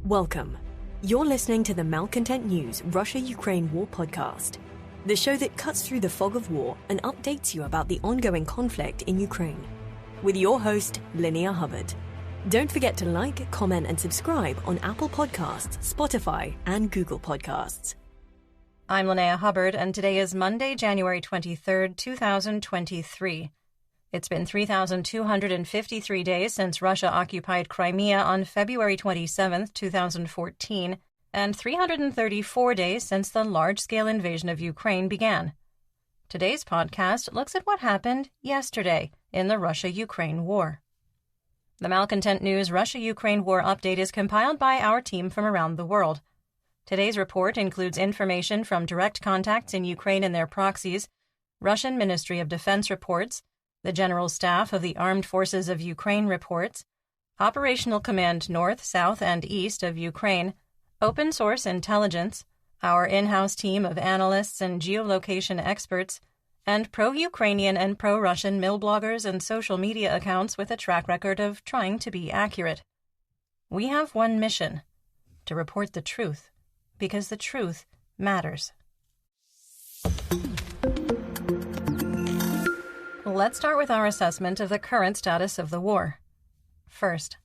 Welcome. You're listening to the Malcontent News Russia-Ukraine War podcast, the show that cuts through the fog of war and updates you about the ongoing conflict in Ukraine. With your host, Linnea Hubbard. Don't forget to like, comment, and subscribe on Apple Podcasts, Spotify, and Google Podcasts. I'm Linnea Hubbard, and today is Monday, January 23rd, 2023. It's been 3,253 days since Russia occupied Crimea on February 27, 2014, and 334 days since the large-scale invasion of Ukraine began. Today's podcast looks at what happened yesterday in the Russia-Ukraine war. The Malcontent News Russia-Ukraine War Update is compiled by our team from around the world. Today's report includes information from direct contacts in Ukraine and their proxies, Russian Ministry of Defense reports, the General Staff of the Armed Forces of Ukraine reports, Operational Command North, South, and East of Ukraine, open source intelligence, our in-house team of analysts and geolocation experts, and pro-Ukrainian and pro-Russian mill bloggers and social media accounts with a track record of trying to be accurate. We have one mission: to report the truth, because the truth matters. Let's start with our assessment of the current status of the war. First,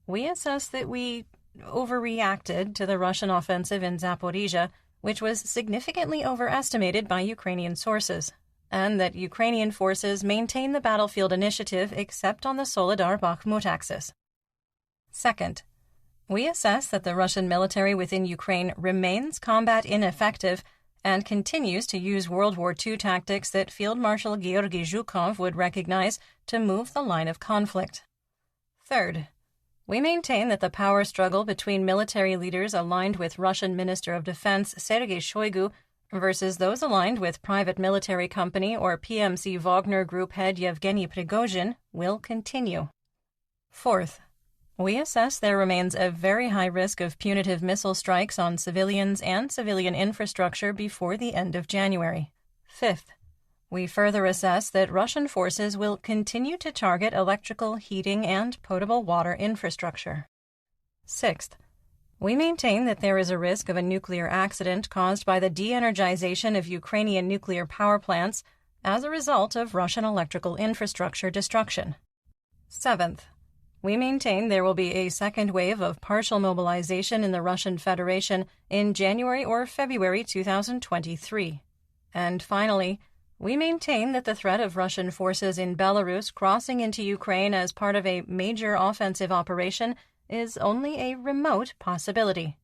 we assess that we overreacted to the Russian offensive in Zaporizhia, which was significantly overestimated by Ukrainian sources, and that Ukrainian forces maintain the battlefield initiative except on the Soledar-Bakhmut axis. Second, we assess that the Russian military within Ukraine remains combat ineffective and continues to use World War II tactics that Field Marshal Georgy Zhukov would recognize to move the line of conflict. Third, we maintain that the power struggle between military leaders aligned with Russian Minister of Defense Sergei Shoigu versus those aligned with private military company or PMC Wagner Group head Yevgeny Prigozhin will continue. Fourth, we assess there remains a very high risk of punitive missile strikes on civilians and civilian infrastructure before the end of January. Fifth, we further assess that Russian forces will continue to target electrical, heating, and potable water infrastructure. Sixth, we maintain that there is a risk of a nuclear accident caused by the de-energization of Ukrainian nuclear power plants as a result of Russian electrical infrastructure destruction. Seventh, we maintain there will be a second wave of partial mobilization in the Russian Federation in January or February 2023. And finally, we maintain that the threat of Russian forces in Belarus crossing into Ukraine as part of a major offensive operation is only a remote possibility.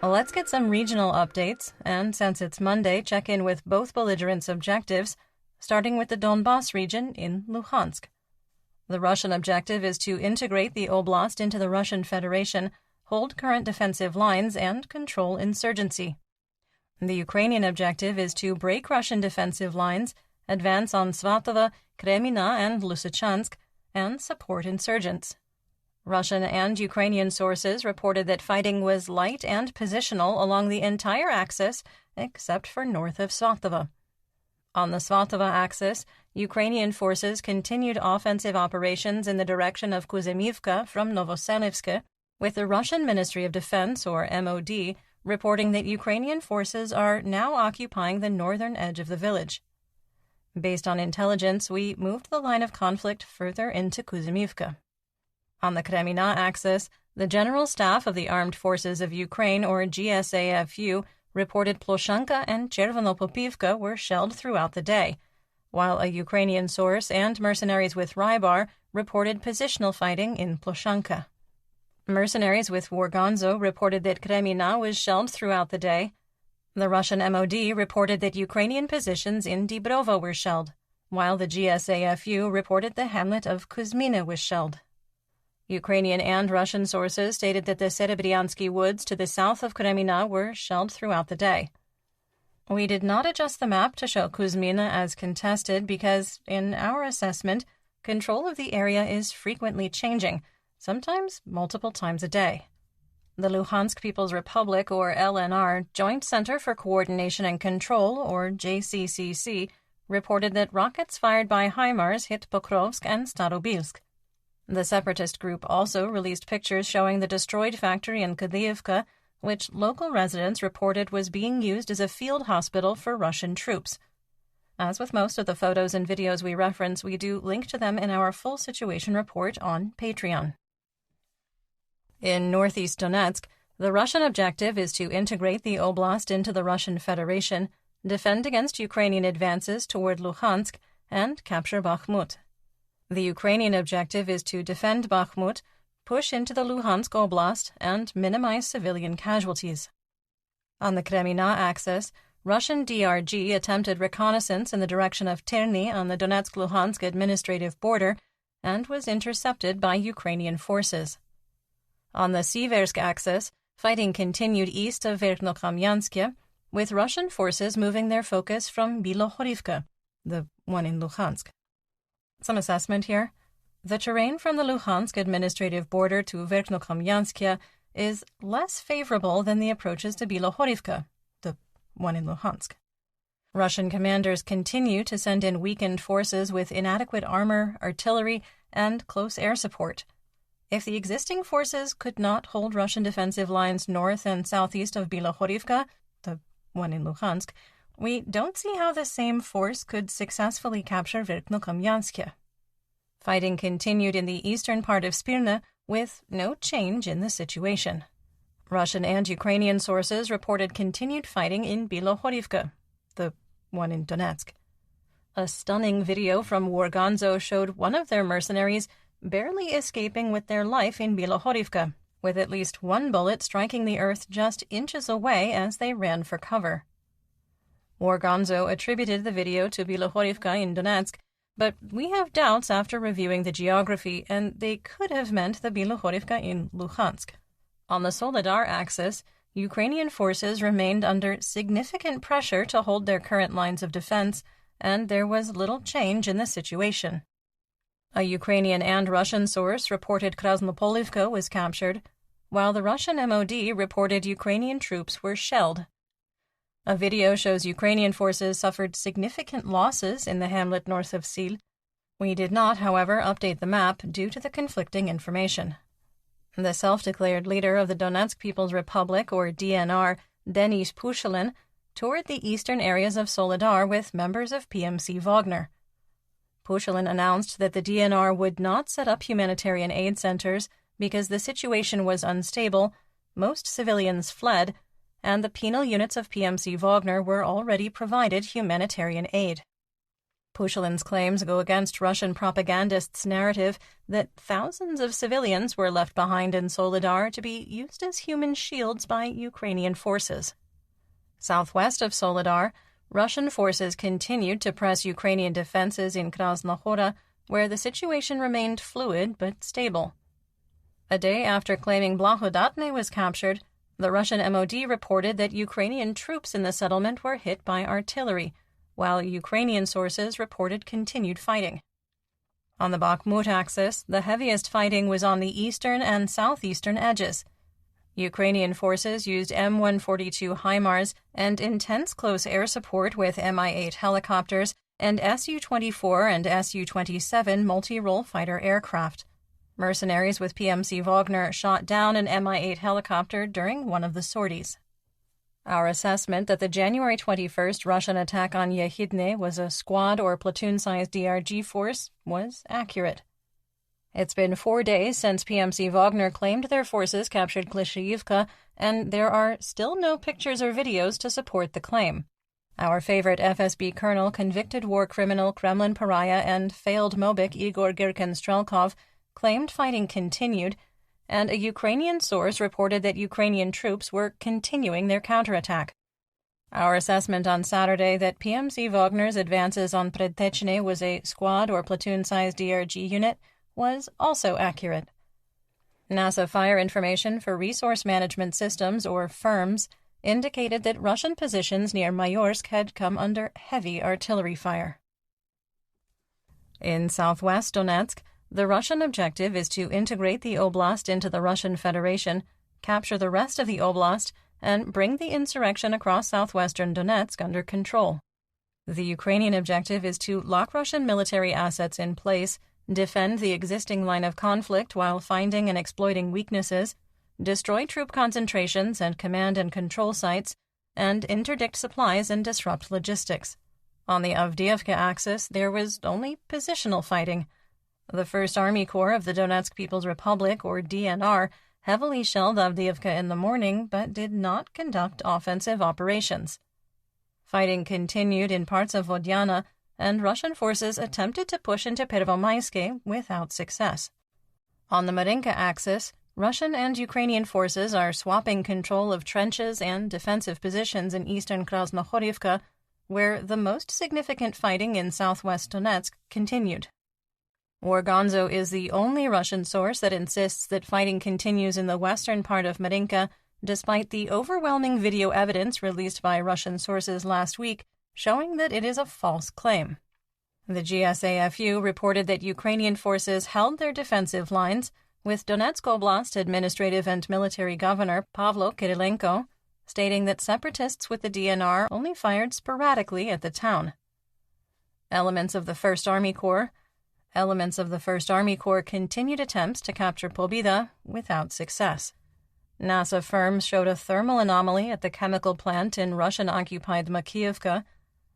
Let's get some regional updates, and since it's Monday, check in with both belligerents' objectives, starting with the Donbas region in Luhansk. The Russian objective is to integrate the oblast into the Russian Federation, hold current defensive lines, and control insurgency. The Ukrainian objective is to break Russian defensive lines, advance on Svatova, Kremina, and Lysychansk, and support insurgents. Russian and Ukrainian sources reported that fighting was light and positional along the entire axis except for north of Svatova. On the Svatova axis, Ukrainian forces continued offensive operations in the direction of Kuzymivka from Novoselivsk, with the Russian Ministry of Defense, or MOD, reporting that Ukrainian forces are now occupying the northern edge of the village. Based on intelligence, we moved the line of conflict further into Kuzymivka. On the Kremina axis, the General Staff of the Armed Forces of Ukraine, or GSAFU, reported Ploshanka and Chervonopopivka were shelled throughout the day, while a Ukrainian source and mercenaries with Rybar reported positional fighting in Ploshanka. Mercenaries with Warganzo reported that Kremina was shelled throughout the day. The Russian MOD reported that Ukrainian positions in Dibrovo were shelled, while the GSAFU reported the hamlet of Kuzmina was shelled. Ukrainian and Russian sources stated that the Serebryansky woods to the south of Kremina were shelled throughout the day. We did not adjust the map to show Kuzmina as contested because, in our assessment, control of the area is frequently changing, sometimes multiple times a day. The Luhansk People's Republic, or LNR, Joint Center for Coordination and Control, or JCCC, reported that rockets fired by HIMARS hit Pokrovsk and Starobilsk. The separatist group also released pictures showing the destroyed factory in Kadlyivka, which local residents reported was being used as a field hospital for Russian troops. As with most of the photos and videos we reference, we do link to them in our full situation report on Patreon. In northeast Donetsk, the Russian objective is to integrate the oblast into the Russian Federation, defend against Ukrainian advances toward Luhansk, and capture Bakhmut. The Ukrainian objective is to defend Bakhmut, push into the Luhansk Oblast, and minimize civilian casualties. On the Kremina axis, Russian DRG attempted reconnaissance in the direction of Terny on the Donetsk-Luhansk administrative border and was intercepted by Ukrainian forces. On the Siversk axis, fighting continued east of Verkhnokamiansk, with Russian forces moving their focus from Bilohorivka, the one in Luhansk. Some assessment here. The terrain from the Luhansk administrative border to Verkhnokamiansk is less favorable than the approaches to Bilohorivka, the one in Luhansk. Russian commanders continue to send in weakened forces with inadequate armor, artillery, and close air support. If the existing forces could not hold Russian defensive lines north and southeast of Bilohorivka, the one in Luhansk, we don't see how the same force could successfully capture Verkhnokamiansk. Fighting continued in the eastern part of Spirna with no change in the situation. Russian and Ukrainian sources reported continued fighting in Bilohorivka, the one in Donetsk. A stunning video from Warganzo showed one of their mercenaries barely escaping with their life in Bilohorivka, with at least one bullet striking the earth just inches away as they ran for cover. Warganzo attributed the video to Bilohorivka in Donetsk, but we have doubts after reviewing the geography, and they could have meant the Bilohorivka in Luhansk. On the Soledar axis, Ukrainian forces remained under significant pressure to hold their current lines of defense, and there was little change in the situation. A Ukrainian and Russian source reported Krasnopolivka was captured, while the Russian MOD reported Ukrainian troops were shelled. A video shows Ukrainian forces suffered significant losses in the hamlet north of Sil. We did not, however, update the map due to the conflicting information. The self-declared leader of the Donetsk People's Republic, or DNR, Denis Pushilin, toured the eastern areas of Soledar with members of PMC Wagner. Pushilin announced that the DNR would not set up humanitarian aid centers because the situation was unstable, most civilians fled, and the penal units of PMC Wagner were already provided humanitarian aid. Pushilin's claims go against Russian propagandists' narrative that thousands of civilians were left behind in Soledar to be used as human shields by Ukrainian forces. Southwest of Soledar, Russian forces continued to press Ukrainian defenses in Krasnohora, where the situation remained fluid but stable. A day after claiming Blahodatne was captured, the Russian MOD reported that Ukrainian troops in the settlement were hit by artillery, while Ukrainian sources reported continued fighting. On the Bakhmut axis, the heaviest fighting was on the eastern and southeastern edges. Ukrainian forces used M142 HIMARS and intense close air support with Mi-8 helicopters and Su-24 and Su-27 multi-role fighter aircraft. Mercenaries with PMC Wagner shot down an Mi-8 helicopter during one of the sorties. Our assessment that the January 21st Russian attack on Yehidne was a squad or platoon-sized DRG force was accurate. It's been 4 days since PMC Wagner claimed their forces captured Klishchiivka, and there are still no pictures or videos to support the claim. Our favorite FSB colonel, convicted war criminal, Kremlin pariah, and failed Mobik Igor Girkin-Strelkov claimed fighting continued, and a Ukrainian source reported that Ukrainian troops were continuing their counterattack. Our assessment on Saturday that PMC Wagner's advances on Predtechne was a squad or platoon-sized DRG unit was also accurate. NASA fire information for Resource Management Systems, or FIRMS, indicated that Russian positions near Mayorsk had come under heavy artillery fire. In southwest Donetsk, the Russian objective is to integrate the oblast into the Russian Federation, capture the rest of the oblast, and bring the insurrection across southwestern Donetsk under control. The Ukrainian objective is to lock Russian military assets in place, defend the existing line of conflict while finding and exploiting weaknesses, destroy troop concentrations and command and control sites, and interdict supplies and disrupt logistics. On the Avdiivka axis, there was only positional fighting. The 1st Army Corps of the Donetsk People's Republic, or DNR, heavily shelled Avdiivka in the morning but did not conduct offensive operations. Fighting continued in parts of Vodyana, and Russian forces attempted to push into Pervomayske without success. On the Marinka axis, Russian and Ukrainian forces are swapping control of trenches and defensive positions in eastern Krasnohorivka, where the most significant fighting in southwest Donetsk continued. Wargonzo is the only Russian source that insists that fighting continues in the western part of Marinka, despite the overwhelming video evidence released by Russian sources last week showing that it is a false claim. The GSAFU reported that Ukrainian forces held their defensive lines, with Donetsk Oblast administrative and military governor Pavlo Kirilenko stating that separatists with the DNR only fired sporadically at the town. Elements of the 1st Army Corps continued attempts to capture Pobeda without success. NASA firms showed a thermal anomaly at the chemical plant in Russian-occupied Makiivka.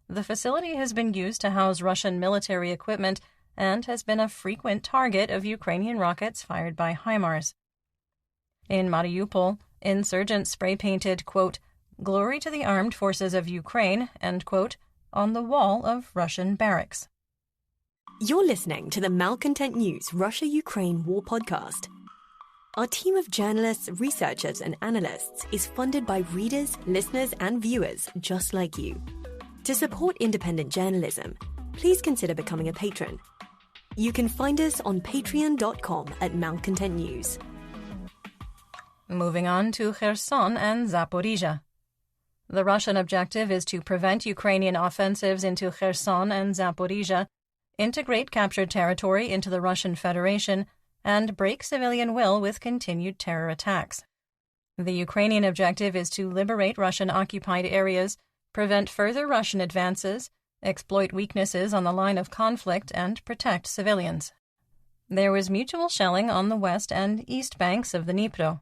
The facility has been used to house Russian military equipment and has been a frequent target of Ukrainian rockets fired by HIMARS. In Mariupol, insurgents spray-painted, quote, "Glory to the Armed Forces of Ukraine," end quote, on the wall of Russian barracks. You're listening to the Malcontent News Russia-Ukraine War Podcast. Our team of journalists, researchers, and analysts is funded by readers, listeners, and viewers just like you. To support independent journalism, please consider becoming a patron. You can find us on patreon.com/Malcontent News. Moving on to Kherson and Zaporizhia. The Russian objective is to prevent Ukrainian offensives into Kherson and Zaporizhia, integrate captured territory into the Russian Federation, and break civilian will with continued terror attacks. The Ukrainian objective is to liberate Russian-occupied areas, prevent further Russian advances, exploit weaknesses on the line of conflict, and protect civilians. There was mutual shelling on the west and east banks of the Dnipro.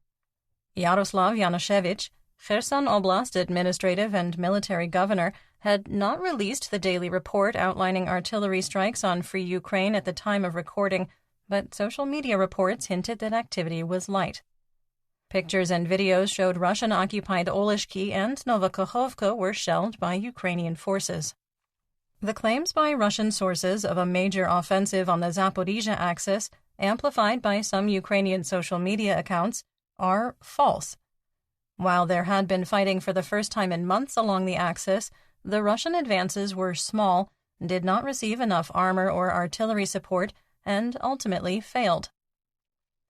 Yaroslav Yanushevich, Kherson Oblast administrative and military governor, had not released the daily report outlining artillery strikes on Free Ukraine at the time of recording, but social media reports hinted that activity was light. Pictures and videos showed Russian-occupied Oleshki and Novokakhovka were shelled by Ukrainian forces. The claims by Russian sources of a major offensive on the Zaporizhia axis, amplified by some Ukrainian social media accounts, are false. While there had been fighting for the first time in months along the axis, the Russian advances were small, did not receive enough armor or artillery support, and ultimately failed.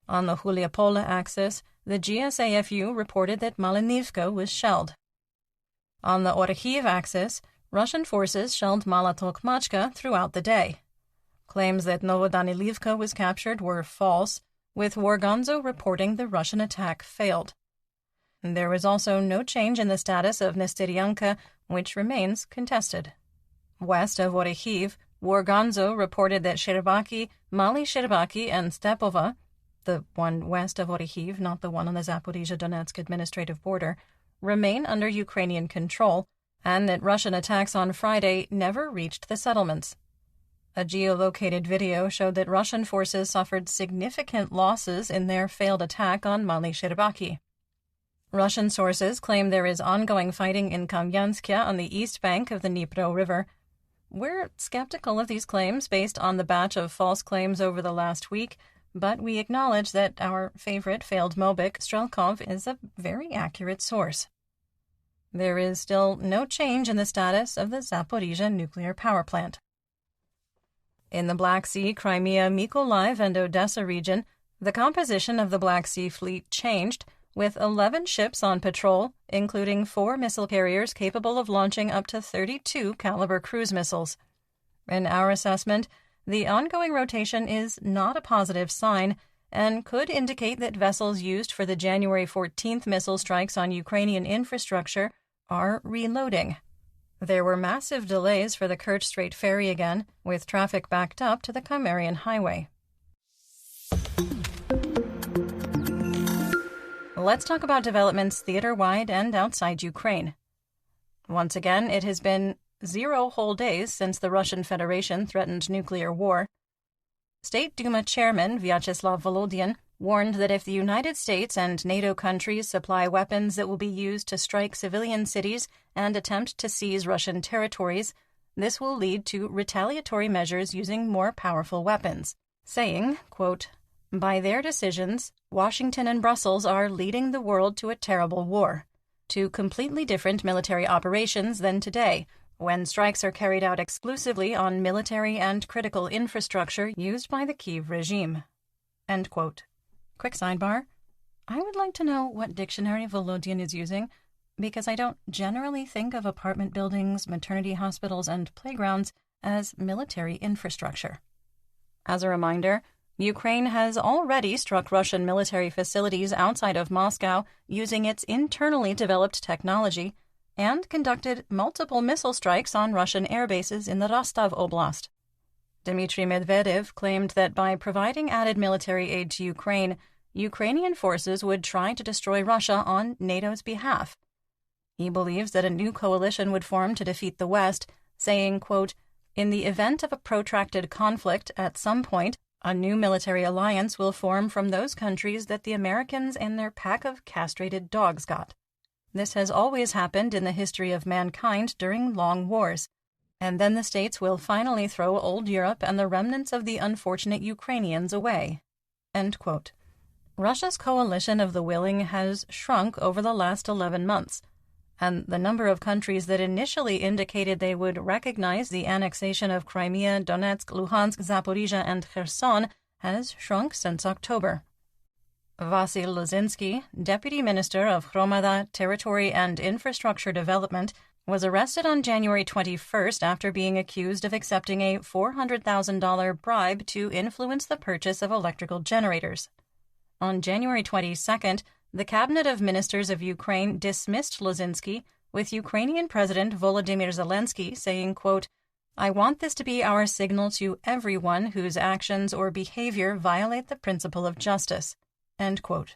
On the Huliapole axis, the GSAFU reported that Malinivka was shelled. On the Orkhiv axis, Russian forces shelled Mala Tokmachka throughout the day. Claims that Novodanilivka was captured were false, with Wargonzo reporting the Russian attack failed. There was also no change in the status of Nesteryanka, which remains contested. West of Orkhiv, Wargonzo reported that Sherbaki, Mali Sherbaki, and Stepova, the one west of Orkhiv, not the one on the Zaporizhia-Donetsk administrative border, remain under Ukrainian control, and that Russian attacks on Friday never reached the settlements. A geolocated video showed that Russian forces suffered significant losses in their failed attack on Mali Sherbaki. Russian sources claim there is ongoing fighting in Kamyanskya on the east bank of the Dnipro River. We're skeptical of these claims based on the batch of false claims over the last week, but we acknowledge that our favorite failed Mobik, Strelkov, is a very accurate source. There is still no change in the status of the Zaporizhia nuclear power plant. In the Black Sea, Crimea, Mykolaiv, and Odessa region, the composition of the Black Sea Fleet changed, with 11 ships on patrol, including 4 missile carriers capable of launching up to 32 caliber cruise missiles. In our assessment, the ongoing rotation is not a positive sign and could indicate that vessels used for the January 14th missile strikes on Ukrainian infrastructure are reloading. There were massive delays for the Kerch Strait ferry again, with traffic backed up to the Cimmerian Highway. Let's talk about developments theater-wide and outside Ukraine. Once again, it has been 0 whole days since the Russian Federation threatened nuclear war. State Duma Chairman Vyacheslav Volodyin warned that if the United States and NATO countries supply weapons that will be used to strike civilian cities and attempt to seize Russian territories, this will lead to retaliatory measures using more powerful weapons, saying, quote, "By their decisions, Washington and Brussels are leading the world to a terrible war, to completely different military operations than today, when strikes are carried out exclusively on military and critical infrastructure used by the Kyiv regime." End quote. Quick sidebar. I would like to know what dictionary Volodyin is using, because I don't generally think of apartment buildings, maternity hospitals, and playgrounds as military infrastructure. As a reminder, Ukraine has already struck Russian military facilities outside of Moscow using its internally developed technology and conducted multiple missile strikes on Russian air bases in the Rostov Oblast. Dmitry Medvedev claimed that by providing added military aid to Ukraine, Ukrainian forces would try to destroy Russia on NATO's behalf. He believes that a new coalition would form to defeat the West, saying, quote, "In the event of a protracted conflict at some point, a new military alliance will form from those countries that the Americans and their pack of castrated dogs got. This has always happened in the history of mankind during long wars. And then the states will finally throw old Europe and the remnants of the unfortunate Ukrainians away." End quote. Russia's coalition of the willing has shrunk over the last 11 months, and the number of countries that initially indicated they would recognize the annexation of Crimea, Donetsk, Luhansk, Zaporizhia, and Kherson has shrunk since October. Vasyl Lozinski, Deputy Minister of Hromada, Territory and Infrastructure Development, was arrested on January 21st after being accused of accepting a $400,000 bribe to influence the purchase of electrical generators. On January 22nd, the Cabinet of Ministers of Ukraine dismissed Lozinski, with Ukrainian President Volodymyr Zelensky saying, quote, "I want this to be our signal to everyone whose actions or behavior violate the principle of justice." End quote.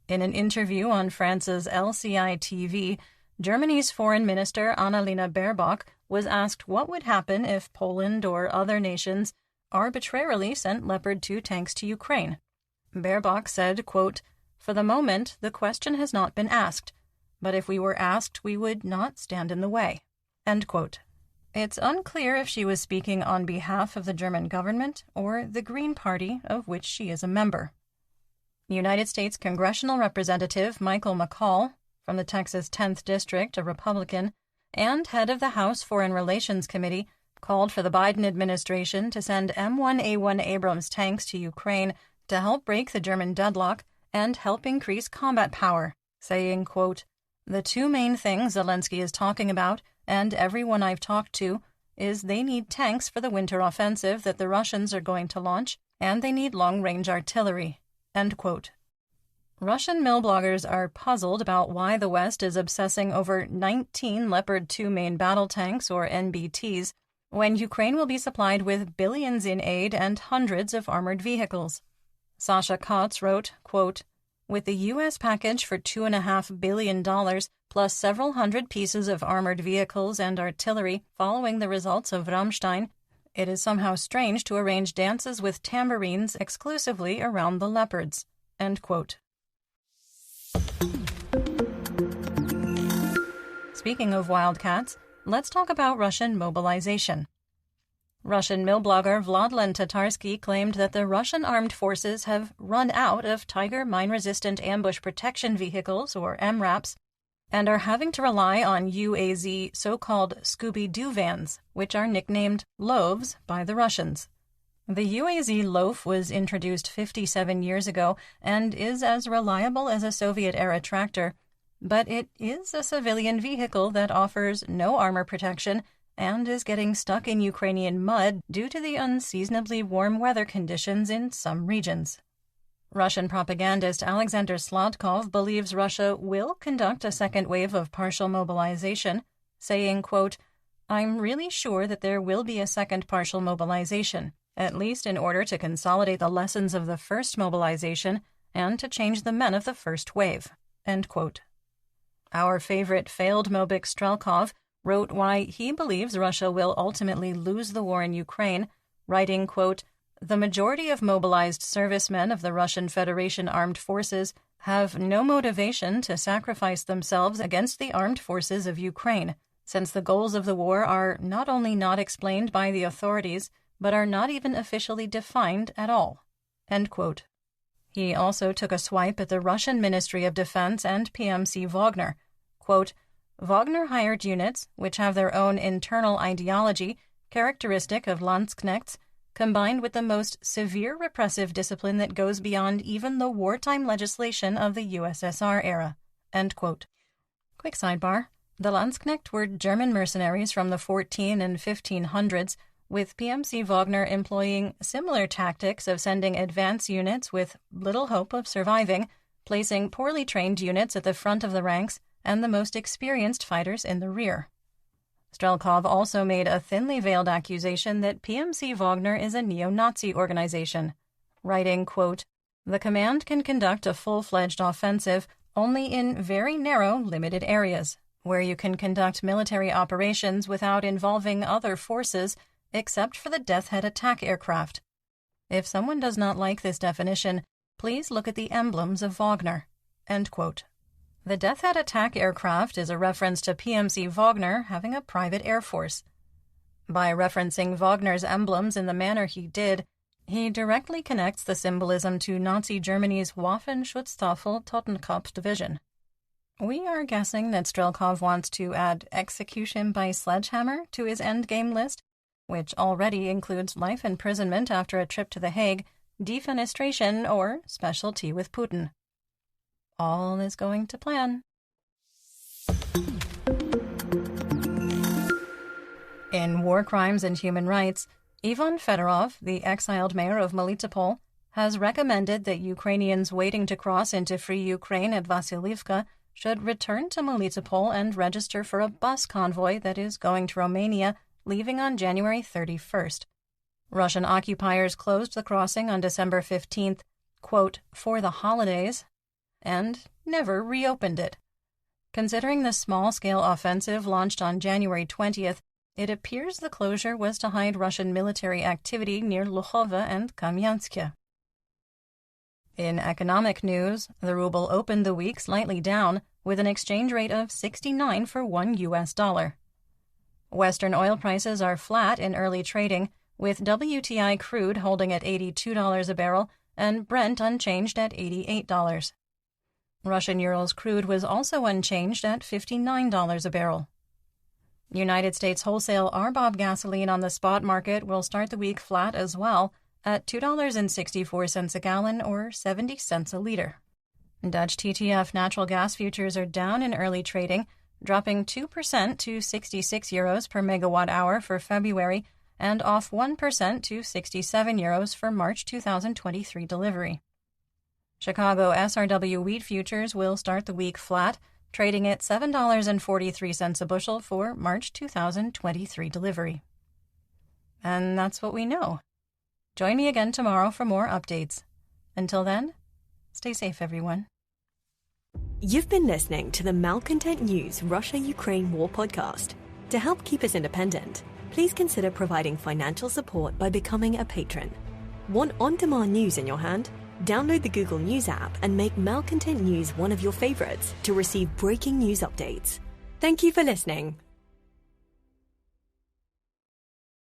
In an interview on France's LCI TV, Germany's Foreign Minister Annalena Baerbock was asked what would happen if Poland or other nations arbitrarily sent Leopard 2 tanks to Ukraine. Baerbock said, quote, "For the moment, the question has not been asked, but if we were asked, we would not stand in the way." End quote. It's unclear if she was speaking on behalf of the German government or the Green Party, of which she is a member. United States Congressional Representative Michael McCall, from the Texas 10th District, a Republican, and head of the House Foreign Relations Committee, called for the Biden administration to send M1A1 Abrams tanks to Ukraine to help break the German deadlock and help increase combat power, saying, quote, "The two main things Zelensky is talking about, and everyone I've talked to, is they need tanks for the winter offensive that the Russians are going to launch, and they need long-range artillery." End quote. Russian mill bloggers are puzzled about why the West is obsessing over 19 Leopard 2 main battle tanks, or NBTs, when Ukraine will be supplied with billions in aid and hundreds of armored vehicles. Sasha Kotz wrote, quote, "With the U.S. package for $2.5 billion, plus several hundred pieces of armored vehicles and artillery following the results of Rammstein, it is somehow strange to arrange dances with tambourines exclusively around the Leopards." End quote. Speaking of wildcats, let's talk about Russian mobilization. Russian mill blogger Vladlen Tatarsky claimed that the Russian armed forces have run out of Tiger mine-resistant ambush protection vehicles, or MRAPs, and are having to rely on UAZ so-called Scooby-Doo vans, which are nicknamed loaves by the Russians. The UAZ loaf was introduced 57 years ago and is as reliable as a Soviet-era tractor, but it is a civilian vehicle that offers no armor protection and is getting stuck in Ukrainian mud due to the unseasonably warm weather conditions in some regions. Russian propagandist Alexander Sladkov believes Russia will conduct a second wave of partial mobilization, saying, quote, "I'm really sure that there will be a second partial mobilization, at least in order to consolidate the lessons of the first mobilization and to change the men of the first wave." End quote. Our favorite failed Mobik Strelkov wrote why he believes Russia will ultimately lose the war in Ukraine, writing, quote, "The majority of mobilized servicemen of the Russian Federation Armed Forces have no motivation to sacrifice themselves against the armed forces of Ukraine, since the goals of the war are not only not explained by the authorities, but are not even officially defined at all." End quote. He also took a swipe at the Russian Ministry of Defense and PMC Wagner. Quote, "Wagner hired units, which have their own internal ideology, characteristic of Landsknechts, combined with the most severe repressive discipline that goes beyond even the wartime legislation of the USSR era." End quote. Quick sidebar. The Landsknecht were German mercenaries from the 14 and 1500s, with PMC Wagner employing similar tactics of sending advance units with little hope of surviving, placing poorly trained units at the front of the ranks, and the most experienced fighters in the rear. Strelkov also made a thinly veiled accusation that PMC Wagner is a neo-Nazi organization, writing, quote, "The command can conduct a full-fledged offensive only in very narrow, limited areas, where you can conduct military operations without involving other forces except for the Death Head attack aircraft. If someone does not like this definition, please look at the emblems of Wagner." End quote. The Death Head attack aircraft is a reference to PMC Wagner having a private air force. By referencing Wagner's emblems in the manner he did, he directly connects the symbolism to Nazi Germany's Waffenschutztafel Totenkopf division. We are guessing that Strelkov wants to add execution by sledgehammer to his endgame list, which already includes life imprisonment after a trip to The Hague, defenestration, or special tea with Putin. All is going to plan. In War Crimes and Human Rights, Ivan Fedorov, the exiled mayor of Melitopol, has recommended that Ukrainians waiting to cross into free Ukraine at Vasilivka should return to Melitopol and register for a bus convoy that is going to Romania, leaving on January 31st. Russian occupiers closed the crossing on December 15th, quote, "for the holidays," and never reopened it. Considering the small-scale offensive launched on January 20th, it appears the closure was to hide Russian military activity near Luchova and Kamyansk. In economic news, the ruble opened the week slightly down, with an exchange rate of 69 for $1. Western oil prices are flat in early trading, with WTI crude holding at $82 a barrel and Brent unchanged at $88. Russian Urals crude was also unchanged at $59 a barrel. United States wholesale RBOB gasoline on the spot market will start the week flat as well, at $2.64 a gallon or 70 cents a liter. Dutch TTF natural gas futures are down in early trading, dropping 2% to €66 per megawatt hour for February and off 1% to €67 for March 2023 delivery. Chicago SRW wheat futures will start the week flat, trading at $7.43 a bushel for March 2023 delivery. And that's what we know. Join me again tomorrow for more updates. Until then, stay safe, everyone. You've been listening to the Malcontent News Russia-Ukraine War podcast. To help keep us independent, please consider providing financial support by becoming a patron. Want on-demand news in your hand? Download the Google News app and make Malcontent News one of your favorites to receive breaking news updates. Thank you for listening.